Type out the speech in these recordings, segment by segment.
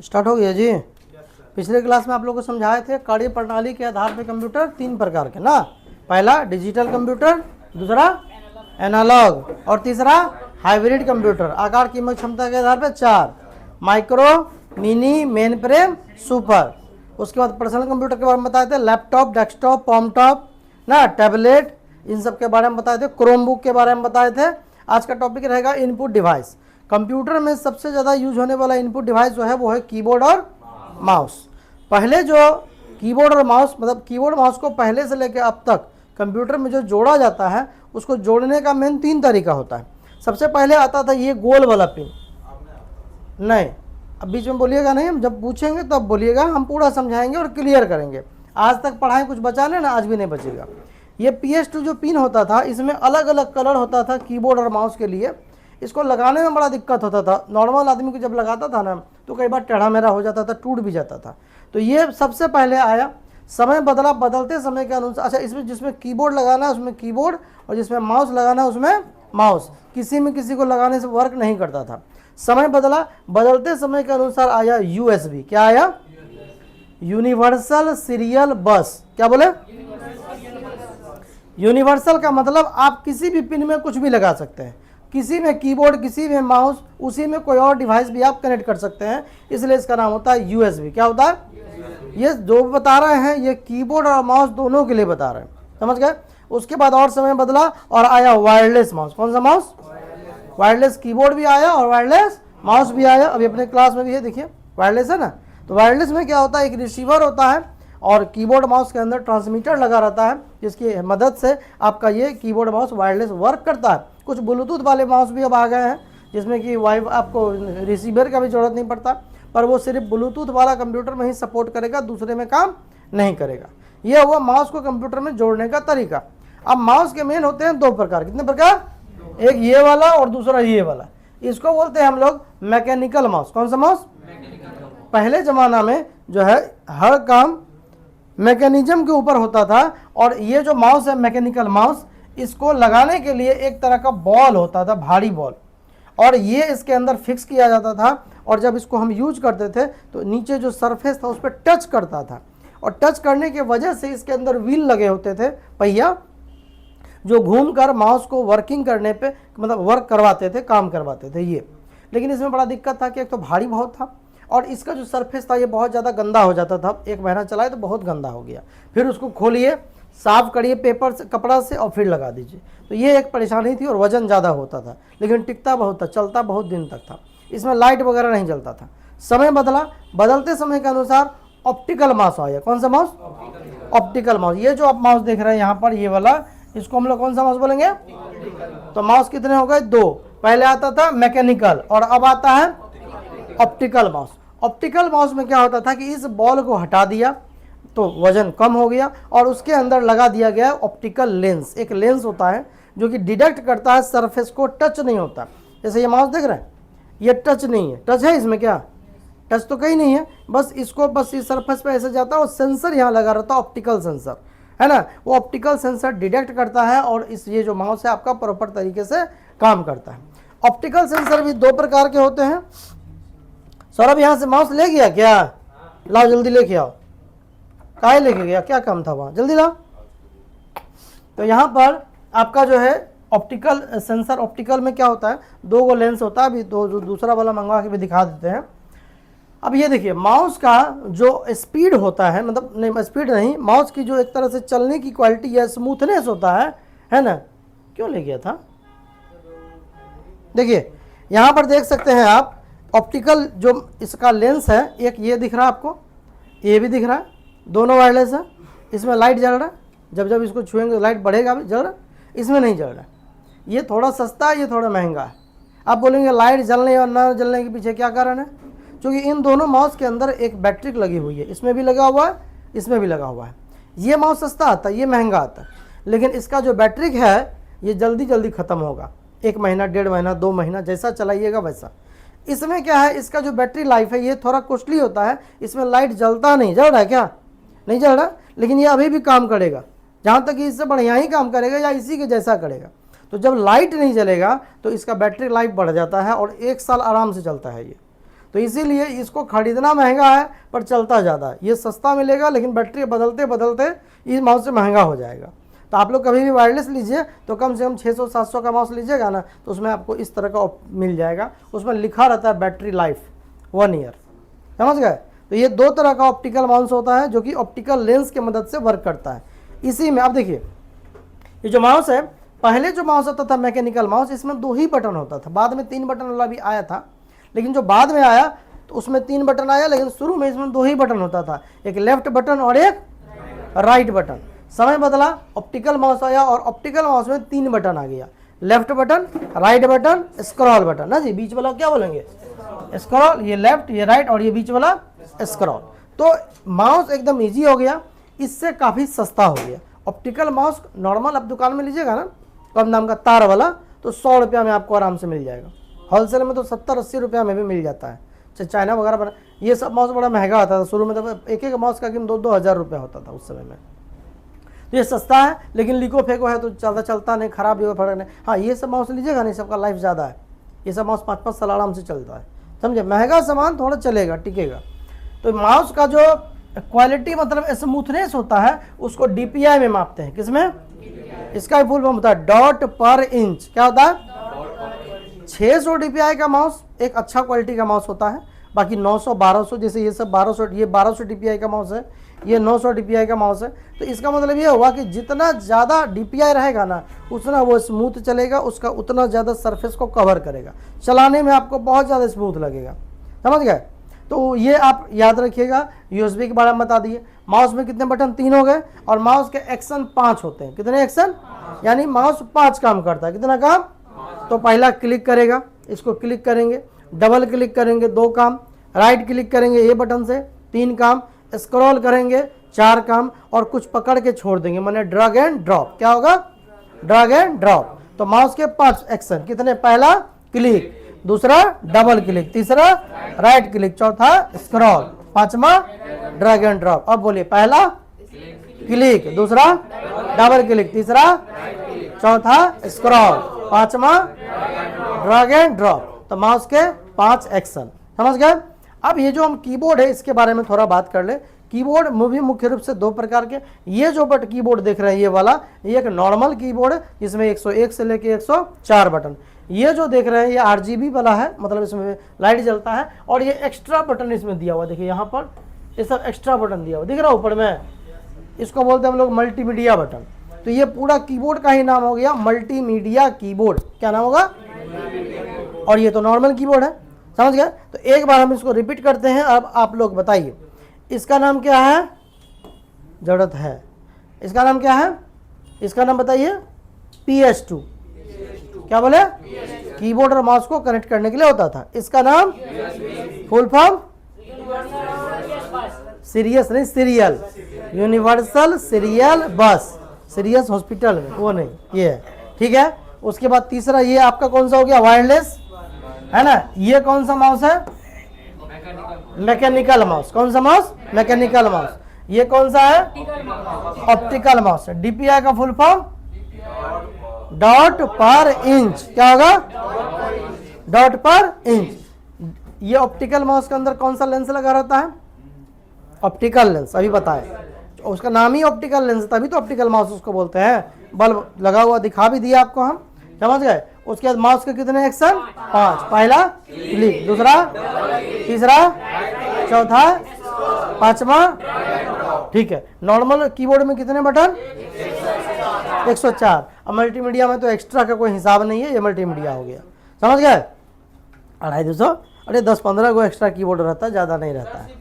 Start हो गया जी। पिछले क्लास में आप लोगों को समझाए थे कार्य प्रणाली के आधार पर कंप्यूटर तीन प्रकार के ना। पहला डिजिटल कंप्यूटर, दूसरा एनालॉग और तीसरा हाइब्रिड कंप्यूटर। आकार कीमत क्षमता के आधार पर चार, micro, mini, main frame, super. उसके बाद पर्सनल कंप्यूटर के बारे में बताए थे, लैपटॉप, डेस्कटॉप, पॉमटॉप ना, टैबलेट, इन सब के बारे में बताए थे। क्रोम बुक के बारे में बताए थे। आज का टॉपिक रहेगा इनपुट डिवाइस। कंप्यूटर में सबसे ज़्यादा यूज होने वाला इनपुट डिवाइस जो है वो है कीबोर्ड और माउस। पहले जो कीबोर्ड और माउस, मतलब कीबोर्ड माउस को पहले से लेकर अब तक कंप्यूटर में जो जोड़ा जाता है उसको जोड़ने का मेन तीन तरीका होता है। सबसे पहले आता था ये गोल वाला पिन। नहीं, अब बीच में बोलिएगा नहीं, हम जब पूछेंगे तब बोलिएगा, हम पूरा समझाएंगे और क्लियर करेंगे। आज तक पढ़ाई कुछ बचा लेना, आज भी नहीं बचेगा। ये PS2 जो पिन होता था, इसमें अलग अलग कलर होता था कीबोर्ड और माउस के लिए। इसको लगाने में बड़ा दिक्कत होता था। नॉर्मल आदमी को जब लगाता था ना तो कई बार टेढ़ा मेढ़ा हो जाता था, टूट भी जाता था। तो ये सबसे पहले आया। समय बदला, बदलते समय के अनुसार अच्छा इसमें जिसमें कीबोर्ड लगाना है उसमें कीबोर्ड और जिसमें माउस लगाना है उसमें माउस। किसी में किसी को लगाने से वर्क नहीं करता था। समय बदला, बदलते समय के अनुसार आया USB। क्या आया? यूनिवर्सल सीरियल बस। क्या बोले? यूनिवर्सल का मतलब आप किसी भी पिन में कुछ भी लगा सकते हैं। किसी में कीबोर्ड, किसी में माउस, उसी में कोई और डिवाइस भी आप कनेक्ट कर सकते हैं, इसलिए इसका नाम होता है USB। क्या होता है? ये जो बता रहे हैं ये कीबोर्ड और माउस दोनों के लिए बता रहे हैं, समझ गए। उसके बाद और समय बदला और आया वायरलेस माउस। कौन सा माउस? वायरलेस कीबोर्ड भी आया और वायरलेस माउस भी आया। अभी अपने क्लास में भी है, देखिए वायरलेस है ना। तो वायरलेस में क्या होता है, एक रिसीवर होता है और कीबोर्ड माउस के अंदर ट्रांसमीटर लगा रहता है, जिसकी मदद से आपका ये कीबोर्ड माउस वायरलेस वर्क करता है। कुछ ब्लूटूथ वाले माउस भी अब आ गए हैं जिसमें कि आपको रिसीवर का भी जरूरत नहीं पड़ता, पर वो सिर्फ ब्लूटूथ वाला कंप्यूटर में ही सपोर्ट करेगा, दूसरे में काम नहीं करेगा। ये हुआ माउस को कंप्यूटर में जोड़ने का तरीका। अब माउस के मेन होते हैं दो प्रकार। कितने प्रकार? एक ये वाला और दूसरा ये वाला। इसको बोलते हैं हम लोग मैकेनिकल माउस। कौन सा माउस? पहले जमाना में जो है हर काम मैकेनिज्म के ऊपर होता था, और ये जो माउस है मैकेनिकल माउस, इसको लगाने के लिए एक तरह का बॉल होता था, भारी बॉल, और ये इसके अंदर फिक्स किया जाता था। और जब इसको हम यूज करते थे तो नीचे जो सरफेस था उस पर टच करता था, और टच करने की वजह से इसके अंदर व्हील लगे होते थे, पहिया, जो घूमकर माउस को वर्किंग करने पे मतलब वर्क करवाते थे, काम करवाते थे ये। लेकिन इसमें बड़ा दिक्कत था कि एक तो भारी बहुत था और इसका जो सरफेस था ये बहुत ज़्यादा गंदा हो जाता था। एक महीना चलाए तो बहुत गंदा हो गया, फिर उसको खोलिए, साफ करिए पेपर से, कपड़ा से, और फिर लगा दीजिए। तो ये एक परेशानी थी और वजन ज़्यादा होता था, लेकिन टिकता बहुत था, चलता बहुत दिन तक था। इसमें लाइट वगैरह नहीं जलता था। समय बदला, बदलते समय के अनुसार ऑप्टिकल माउस आया। कौन सा माउस? Optical mouse. ये जो आप माउस देख रहे हैं यहाँ पर, ये वाला, इसको हम लोग कौन सा माउस बोलेंगे? तो माउस कितने हो गए? दो। पहले आता था मैकेनिकल और अब आता है ऑप्टिकल माउस। ऑप्टिकल माउस में क्या होता था कि इस बॉल को हटा दिया तो वजन कम हो गया और उसके अंदर लगा दिया गया ऑप्टिकल लेंस। एक लेंस होता है जो कि डिटेक्ट करता है सरफेस को, टच नहीं होता। जैसे ये माउस देख रहे हैं, ये टच नहीं है। टच है इसमें? क्या टच तो कहीं नहीं है, बस इसको बस इस सरफेस पे ऐसे जाता है और सेंसर यहाँ लगा रहता है, ऑप्टिकल सेंसर है ना। वो ऑप्टिकल सेंसर डिटेक्ट करता है और इस ये जो माउस है आपका प्रॉपर तरीके से काम करता है। ऑप्टिकल सेंसर भी दो प्रकार के होते हैं। सौरभ यहाँ से माउस ले गया क्या? लाओ जल्दी लेके आओ। काहे लेके गया? क्या काम था वहाँ? जल्दी लाओ। तो यहाँ पर आपका जो है ऑप्टिकल सेंसर, ऑप्टिकल में क्या होता है, दो गो लेंस होता है। अभी दूसरा वाला मंगवा के भी दिखा देते हैं। अब ये देखिए माउस का जो स्पीड होता है, मतलब नहीं स्पीड नहीं, माउस की जो एक तरह से चलने की क्वालिटी या स्मूथनेस होता है ना। क्यों ले गया था? देखिए यहाँ पर देख सकते हैं आप, ऑप्टिकल जो इसका लेंस है, एक ये दिख रहा है आपको, ये भी दिख रहा है, दोनों वायरलेस है। इसमें लाइट जल रहा है, जब जब इसको छुएंगे लाइट बढ़ेगा भी, जल रहा है। इसमें नहीं जल रहा है। ये थोड़ा सस्ता है, ये थोड़ा महंगा है। आप बोलेंगे लाइट जलने और ना जलने के पीछे क्या कारण है? क्योंकि इन दोनों माउस के अंदर एक बैटरी लगी हुई है, इसमें भी लगा हुआ है, इसमें भी लगा हुआ है। ये माउस सस्ता आता है, ये महंगा आता है, लेकिन इसका जो बैटरी है ये जल्दी जल्दी ख़त्म होगा। 1 महीना, 1.5 महीना, 2 महीना, जैसा चलाइएगा वैसा। इसमें क्या है, इसका जो बैटरी लाइफ है ये थोड़ा कॉस्टली होता है। इसमें लाइट जलता नहीं, जल रहा है क्या? नहीं जल रहा, लेकिन ये अभी भी काम करेगा, जहाँ तक कि इससे बढ़िया ही काम करेगा या इसी के जैसा करेगा। तो जब लाइट नहीं जलेगा तो इसका बैटरी लाइफ बढ़ जाता है और 1 साल आराम से चलता है ये। तो इसीलिए इसको खरीदना महंगा है पर चलता ज़्यादा है। ये सस्ता मिलेगा लेकिन बैटरी बदलते बदलते इस माउस से महंगा हो जाएगा। तो आप लोग कभी भी वायरलेस लीजिए तो कम से कम 600-700 का माउस लीजिएगा ना, तो उसमें आपको इस तरह का मिल जाएगा, उसमें लिखा रहता है बैटरी लाइफ 1 ईयर। समझ गए? तो ये 2 तरह का ऑप्टिकल माउस होता है जो कि ऑप्टिकल लेंस की मदद से वर्क करता है। इसी में आप देखिए, ये जो माउस है, पहले जो माउस होता था मैकेनिकल माउस, इसमें 2 ही बटन होता था, बाद में 3 बटन वाला भी आया था, लेकिन जो बाद में आया तो उसमें 3 बटन आया, लेकिन शुरू में इसमें 2 ही बटन होता था, एक लेफ्ट बटन और एक राइट बटन। समय बदला, ऑप्टिकल माउस आया और ऑप्टिकल माउस में 3 बटन आ गया, left button, right button, scroll button ना जी। बीच वाला क्या बोलेंगे? स्क्रॉल। ये लेफ्ट, ये राइट और ये बीच वाला स्क्रॉल। तो माउस एकदम इजी हो गया, इससे काफ़ी सस्ता हो गया। ऑप्टिकल माउस नॉर्मल आप दुकान में लीजिएगा ना, कम दाम का तार वाला, तो 100 रुपया में आपको आराम से मिल जाएगा। होलसेल में तो 70-80 रुपया में भी मिल जाता है। चाइना वगैरह बना, ये सब माउस बड़ा महंगा आता था शुरू में, तो एक माउस का कीमत 2-2 हज़ार रुपया होता था उस समय में। तो ये सस्ता है, लेकिन लिको फेंको है तो ज़्यादा चलता नहीं, खराब भी हो, फर्क नहीं। हाँ, ये सब माउस लीजिएगा नहीं, सबका लाइफ ज़्यादा है। ये सब माउस 5-5 साल आराम से चलता है, समझे? महंगा सामान थोड़ा चलेगा, टिकेगा। तो माउस का जो क्वालिटी मतलब स्मूथनेस होता है उसको DPI में मापते हैं। किसमें? इसका फुल फॉर्म होता है डॉट पर इंच। क्या होता है? 600 DPI का माउस एक अच्छा क्वालिटी का माउस होता है। बाकी 900-1200, जैसे ये सब 1200, ये 1200 DPI का माउस है, ये 900 DPI का माउस है। तो इसका मतलब ये हुआ कि जितना ज़्यादा DPI रहेगा ना, उतना वो स्मूथ चलेगा, उसका उतना ज़्यादा सरफेस को कवर करेगा, चलाने में आपको बहुत ज़्यादा स्मूथ लगेगा। समझ गए? तो ये आप याद रखिएगा। USB के बारे में बता दिए। माउस में कितने बटन? 3 हो गए, और माउस के एक्शन 5 होते हैं। कितने एक्शन? यानी माउस 5 काम करता है। कितना काम? तो पहला क्लिक करेगा, इसको क्लिक करेंगे, डबल क्लिक करेंगे 2 काम, राइट क्लिक करेंगे ये बटन से 3 काम, स्क्रॉल करेंगे 4 काम, और कुछ पकड़ के छोड़ देंगे, माने ड्रैग एंड ड्रॉप। क्या होगा? Drag and drop. तो माउस के 5 एक्शन कितने? पहला क्लिक, दूसरा डबल क्लिक, तीसरा राइट क्लिक, चौथा स्क्रॉल, 5वां ड्रैग एंड ड्रॉप। अब बोलिए, पहला क्लिक, दूसरा डबल क्लिक, तीसरा, चौथा स्क्रॉल, 5वां ड्रैग एंड ड्रॉप। तो माउस के 5 एक्शन। समझ गए? अब ये जो हम कीबोर्ड है इसके बारे में थोड़ा बात कर ले। कीबोर्ड भी मुख्य रूप से 2 प्रकार के। ये जो कीबोर्ड देख रहे हैं ये वाला, ये एक नॉर्मल कीबोर्ड है जिसमें 101 से लेके 104 बटन। ये जो देख रहे हैं ये RGB वाला है, मतलब इसमें लाइट जलता है, और ये एक्स्ट्रा बटन इसमें दिया हुआ, देखिए यहाँ पर ये सब एक्स्ट्रा बटन दिया हुआ दिख रहा है ऊपर में, इसको बोलते हैं हम लोग मल्टीमीडिया बटन। तो ये पूरा कीबोर्ड का ही नाम हो गया मल्टीमीडिया कीबोर्ड। क्या नाम होगा? और ये तो नॉर्मल कीबोर्ड है। समझ गए? तो एक बार हम इसको रिपीट करते हैं। अब आप लोग बताइए इसका नाम क्या है? जरूरत है। इसका नाम क्या है? इसका नाम बताइए। PS2। क्या बोले? कीबोर्ड और माउस को कनेक्ट करने के लिए होता था। इसका नाम फुल फॉर्म? सीरियस नहीं, सीरियल, यूनिवर्सल सीरियल बस। सीरियस हॉस्पिटल में वो नहीं, ये है। ठीक है। उसके बाद तीसरा ये आपका कौन सा हो गया? वायरलेस, है ना। ये कौन सा माउस है? Mechanical mouse. कौन सा माउस? Mechanical mouse. ये कौन सा है? ऑप्टिकल माउस है। DPI का फुल फॉर्म? डॉट पर इंच। क्या होगा? डॉट पर इंच। ये ऑप्टिकल माउस के अंदर कौन सा लेंस लगा रहता है? Optical lens. अभी बताए, उसका नाम ही ऑप्टिकल लेंस, तभी तो ऑप्टिकल माउस उसको बोलते हैं। बल्ब लगा हुआ दिखा भी दिया आपको हम, समझ गए। उसके बाद माउस के कितने एक्शन? 5। पहला क्लिक, दूसरा, तीसरा, चौथा, 5वां। ठीक है। नॉर्मल कीबोर्ड में कितने बटन? 104। अब मल्टीमीडिया में तो एक्स्ट्रा का कोई हिसाब नहीं है, ये मल्टीमीडिया हो गया। समझ गए? 250, अरे 10-15 को एक्स्ट्रा कीबोर्ड रहता है, ज़्यादा नहीं रहता है।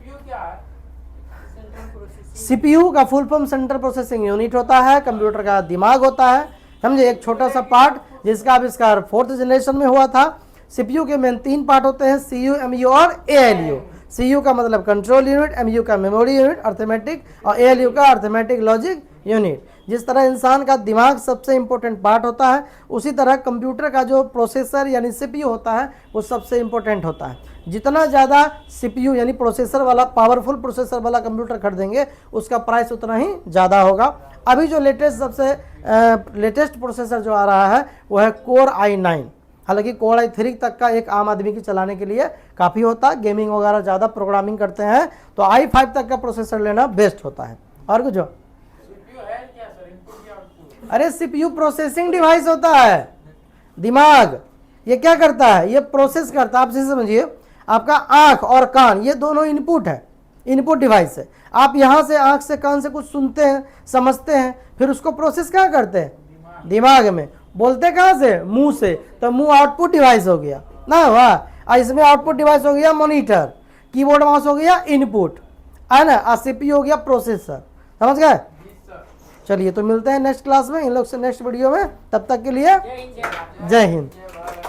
CPU का full form central processing unit होता है, कंप्यूटर का दिमाग होता है। समझे? एक छोटा सा पार्ट जिसका आविष्कार 4th जनरेशन में हुआ था। CPU के मेन 3 पार्ट होते हैं, CU, MU और ALU। CU का मतलब कंट्रोल यूनिट, MU का मेमोरी यूनिट अर्थमेटिक, और ALU का अर्थमेटिक लॉजिक यूनिट। जिस तरह इंसान का दिमाग सबसे इंपॉर्टेंट पार्ट होता है, उसी तरह कंप्यूटर का जो प्रोसेसर यानी CPU होता है वो सबसे इंपॉर्टेंट होता है। जितना ज़्यादा CPU यानी प्रोसेसर वाला, पावरफुल प्रोसेसर वाला कंप्यूटर खरीदेंगे उसका प्राइस उतना ही ज़्यादा होगा। अभी जो लेटेस्ट सबसे लेटेस्ट प्रोसेसर जो आ रहा है वो है Core i9, हालांकि कोर i3 तक का एक आम आदमी की चलाने के लिए काफ़ी होता है, गेमिंग वगैरह ज़्यादा प्रोग्रामिंग करते हैं तो i5 तक का प्रोसेसर लेना बेस्ट होता है। और कुछ? अरे CPU प्रोसेसिंग डिवाइस होता है, दिमाग। ये क्या करता है? ये प्रोसेस करता है। आप इसे समझिए, आपका आंख और कान ये दोनों इनपुट है, इनपुट डिवाइस है। आप यहाँ से आंख से कान से कुछ सुनते हैं, समझते हैं, फिर उसको प्रोसेस क्या करते हैं? दिमाग में। बोलते कहाँ से? मुंह से, तो मुंह आउटपुट डिवाइस हो गया ना। वाह, इसमें आउटपुट डिवाइस हो गया मॉनिटर, कीबोर्ड माउस हो गया इनपुट, है ना, और CPU हो गया प्रोसेसर। समझ गए? चलिए तो मिलते हैं नेक्स्ट क्लास में इन लोग से, नेक्स्ट वीडियो में। तब तक के लिए जय हिंद।